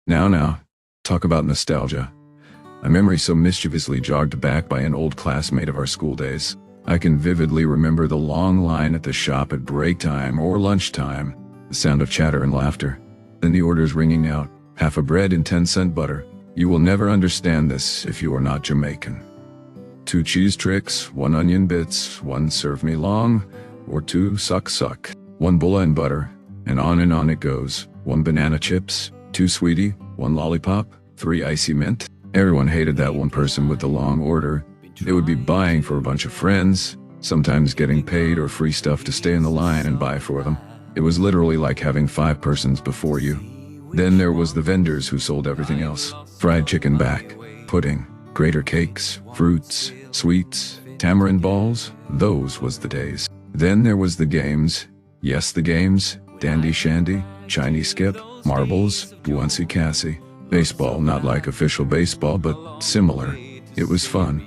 Now, talk about nostalgia. A memory so mischievously jogged back by an old classmate of our school days. I can vividly remember the long line at the shop at break time or lunchtime, the sound of chatter and laughter, then the orders ringing out, half a bread and 10-cent butter. You will never understand this if you are not Jamaican. 2 cheese tricks, 1 onion bits, 1 serve me long, or 2 suck, 1 bulla and butter, and on it goes. 1 banana chips, 2 sweetie, 1 lollipop, 3 icy mint. Everyone hated that one person with the long order. They would be buying for a bunch of friends, sometimes getting paid or free stuff to stay in the line and buy for them. It was literally like having 5 persons before you. Then there was the vendors who sold everything else. Fried chicken back, pudding, grater cakes, fruits, sweets, tamarind balls. Those was the days. Then there was the games. Yes, the games. Dandy shandy, Chinese skip, marbles, buoyancy Cassie. Baseball, not like official baseball, but similar. It was fun.